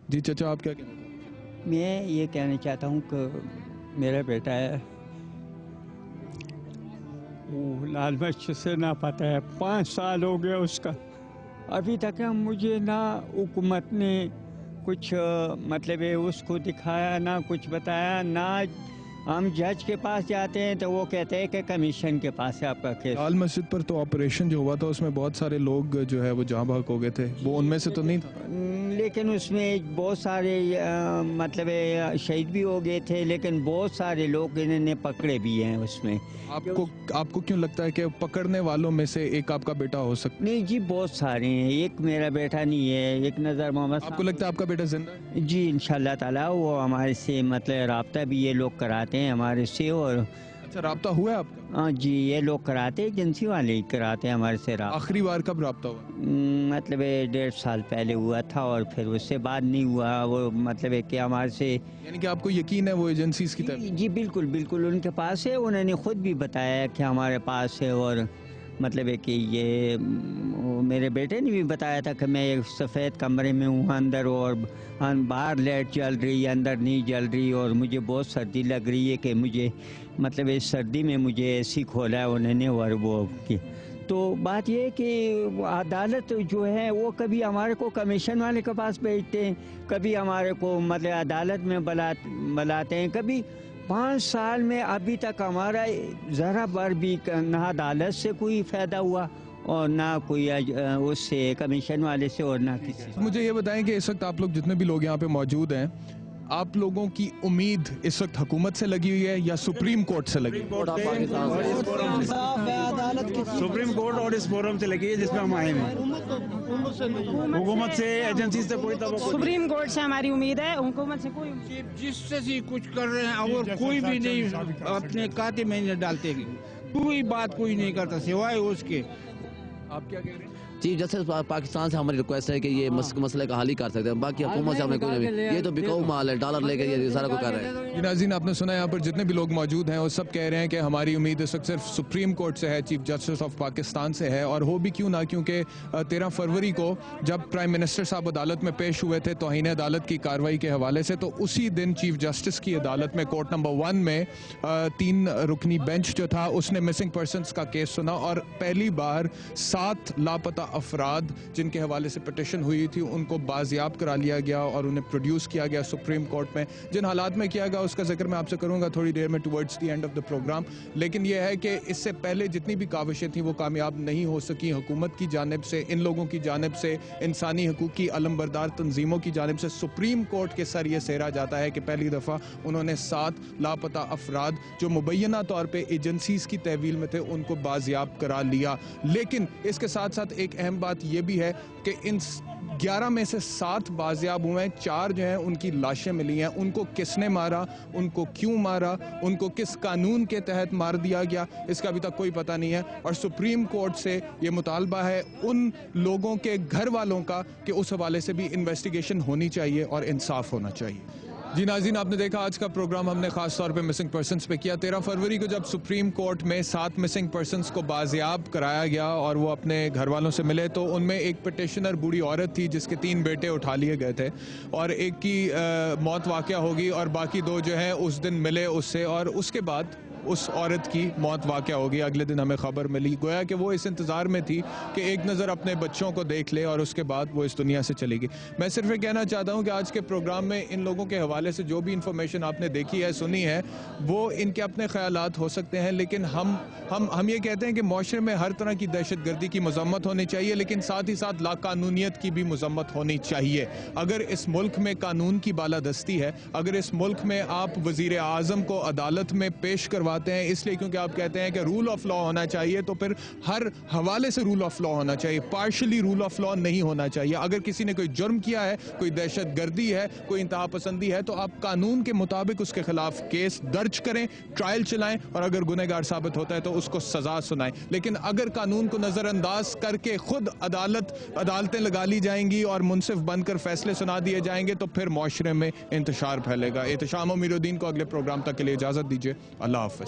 جی چچا آپ کیا کہنا چاہتے ہیں؟ میں یہ کہنا چاہتا ہوں کہ میرا بیٹا ہے وہ لال مرچ سے نہ پتہ ہے 5 سال ہو گیا اس کا، ابھی تک مجھے نہ حکومت نے کچھ مطلب اس کو دکھایا، نہ کچھ بتایا، نہ ہم جج کے پاس جاتے ہیں تو وہ کہتے ہیں کہ کمیشن کے پاس ہے آپ کا کیس۔ لال مسجد پر تو آپریشن جو ہوا تھا اس میں بہت سارے لوگ جو ہے وہ جہاں بحق ہو گئے تھے، وہ ان میں سے تو نہیں تھا؟ لیکن اس میں بہت سارے مطلب شہید بھی ہو گئے تھے، لیکن بہت سارے لوگ انہوں نے پکڑے بھی ہیں اس میں۔ آپ کو کیوں لگتا ہے کہ پکڑنے والوں میں سے ایک آپ کا بیٹا ہو سکتا ہے؟ نہیں جی، بہت سارے ہیں، ایک میرا بیٹا نہیں ہے، ایک نظر محمد۔ آپ کو لگتا ہے آپ کا بیٹا زندہ ہے؟ جی انشاءاللہ تعالیٰ وہ ہمارے سے مطلب رابطہ بھی یہ لوگ کراتے ہیں ہمارے سے، اور اچھا رابطہ ہوا ہے آپ کا؟ ہاں جی یہ لوگ کراتے، ایجنسی والے ہی کراتے ہیں ہمارے سے رابطہ۔ آخری بار کب رابطہ ہوا؟ مطلب 1.5 سال پہلے ہوا تھا اور پھر اس سے بعد نہیں ہوا، وہ مطلب کہ ہمارے سے، یعنی کہ آپ کو یقین ہے وہ ایجنسیز کی طرف؟ جی بالکل بالکل ان کے پاس ہے، انہوں نے خود بھی بتایا کہ ہمارے پاس ہے، اور مطلب ہے کہ یہ میرے بیٹے نے بھی بتایا تھا کہ میں ایک سفید کمرے میں ہوں اندر، اور باہر لائٹ جل رہی ہے اندر نہیں جل رہی، اور مجھے بہت سردی لگ رہی ہے کہ مجھے مطلب اس سردی میں مجھے اے سی کھولا ہے انہوں نے، اور وہ کی تو بات یہ ہے کہ عدالت جو ہے وہ کبھی ہمارے کو کمیشن والے کے پاس بھیجتے ہیں، کبھی ہمارے کو مطلب عدالت میں بلاتے ہیں، کبھی 5 سال میں ابھی تک ہمارا ذرا بر بھی نہ عدالت سے کوئی فائدہ ہوا اور نہ کوئی اس سے کمیشن والے سے، اور نہ کسی سے۔ مجھے یہ بتائیں کہ اس وقت آپ لوگ جتنے بھی لوگ یہاں پہ موجود ہیں، آپ لوگوں کی امید اس وقت حکومت سے لگی ہوئی ہے یا سپریم کورٹ سے لگی ہوئی ہے؟ سپریم کورٹ اور اس فورم سے لگی ہے جس میں ہم آئے ہیں، حکومت سے، ایجنسی سے کوئی توقع۔ سپریم کورٹ سے ہماری امید ہے، حکومت سے کوئی جس سے کچھ کر رہے ہیں اور کوئی بھی نہیں اپنے کاتے میں نہیں ڈالتے، کوئی بات کوئی نہیں کرتا سوائے اس کے۔ آپ کیا کہہ رہے ہیں؟ چیف جسٹس پاکستان سے ہماری ریکویسٹ ہے کہ یہ مسئلہ کا حل ہی کر سکتے ہیں، باقی حکومت سے ہمیں کوئی نہیں، یہ تو بکاؤ مال ہے، ڈالر لے کے یہ سارا کو کر رہے ہیں۔ ناظرین آپ نے سنا یہاں پر جتنے بھی لوگ موجود ہیں وہ سب کہہ رہے ہیں کہ ہماری امید اس وقت صرف سپریم کورٹ سے ہے، چیف جسٹس آف پاکستان سے ہے، اور ہو بھی کیوں نہ، کیونکہ 13 فروری کو جب پرائم منسٹر صاحب عدالت میں پیش ہوئے تھے توہین عدالت کی کارروائی کے حوالے سے، تو اسی دن چیف جسٹس کی عدالت میں کورٹ نمبر 1 میں 3 رکنی بینچ جو تھا اس نے مسنگ پرسنز کا کیس سنا، اور پہلی بار 7 لاپتہ افراد جن کے حوالے سے پٹیشن ہوئی تھی ان کو بازیاب کرا لیا گیا اور انہیں پروڈیوس کیا گیا سپریم کورٹ میں۔ جن حالات میں کیا گیا اس کا ذکر میں آپ سے کروں گا تھوڑی دیر میں towards the end of the programme, لیکن یہ ہے کہ اس سے پہلے جتنی بھی کاوشیں تھیں وہ کامیاب نہیں ہو سکیں، حکومت کی جانب سے، ان لوگوں کی جانب سے، انسانی حقوق کی علمبردار تنظیموں کی جانب سے سپریم کورٹ کے سر یہ سہرا جاتا ہے کہ پہلی دفعہ انہوں نے 7 لاپتہ افراد جو مبینہ طور پہ ایجنسیز کی تحویل میں تھے ان کو بازیاب کرا لیا۔ لیکن اس کے ساتھ ساتھ ایک اہم بات یہ بھی ہے کہ ان 11 میں سے 7 بازیاب ہوئے ہیں، 4 جو ہیں ان کی لاشیں ملی ہیں، ان کو کس نے مارا، ان کو کیوں مارا، ان کو کس قانون کے تحت مار دیا گیا، اس کا ابھی تک کوئی پتہ نہیں ہے، اور سپریم کورٹ سے یہ مطالبہ ہے ان لوگوں کے گھر والوں کا کہ اس حوالے سے بھی انویسٹیگیشن ہونی چاہیے اور انصاف ہونا چاہیے۔ جی ناظرین آپ نے دیکھا آج کا پروگرام ہم نے خاص طور پہ مسنگ پرسنز پہ کیا۔ 13 فروری کو جب سپریم کورٹ میں 7 مسنگ پرسنز کو بازیاب کرایا گیا اور وہ اپنے گھر والوں سے ملے تو ان میں ایک پٹیشنر بوڑھی عورت تھی جس کے 3 بیٹے اٹھا لیے گئے تھے، اور ایک کی موت واقع ہوگی اور باقی 2 جو ہیں اس دن ملے اس سے، اور اس کے بعد اس عورت کی موت واقع ہوگی۔ اگلے دن ہمیں خبر ملی، گویا کہ وہ اس انتظار میں تھی کہ ایک نظر اپنے بچوں کو دیکھ لے اور اس کے بعد وہ اس دنیا سے چلی گئی۔ میں صرف یہ کہنا چاہتا ہوں کہ آج کے پروگرام میں ان لوگوں کے حوالے سے جو بھی انفارمیشن آپ نے دیکھی ہے، سنی ہے، وہ ان کے اپنے خیالات ہو سکتے ہیں، لیکن ہم یہ کہتے ہیں کہ معاشرے میں ہر طرح کی دہشت گردی کی مذمت ہونی چاہیے، لیکن ساتھ ہی ساتھ لا قانونیت کی بھی مذمت ہونی چاہیے۔ اگر اس ملک میں قانون کی بالادستی ہے، اگر اس ملک میں آپ وزیر اعظم کو عدالت میں پیش کروا ہیں اس لیے کیونکہ آپ کہتے ہیں کہ رول آف لا ہونا چاہیے، تو پھر ہر حوالے سے رول آف لا ہونا چاہیے، پارشلی رول آف لا نہیں ہونا چاہیے۔ اگر کسی نے کوئی جرم کیا ہے، کوئی دہشت گردی ہے، کوئی انتہا پسندی ہے، تو آپ قانون کے مطابق اس کے خلاف کیس درج کریں، ٹرائل چلائیں، اور اگر گنہگار ثابت ہوتا ہے تو اس کو سزا سنائیں۔ لیکن اگر قانون کو نظر انداز کر کے خود عدالتیں لگا لی جائیں گی اور منصف بن کر فیصلے سنا دیے جائیں گے تو پھر معاشرے میں انتشار پھیلے گا۔ احتشام امیر الدین کو اگلے پروگرام تک کے لیے اجازت دیجیے، اللہ حافظ۔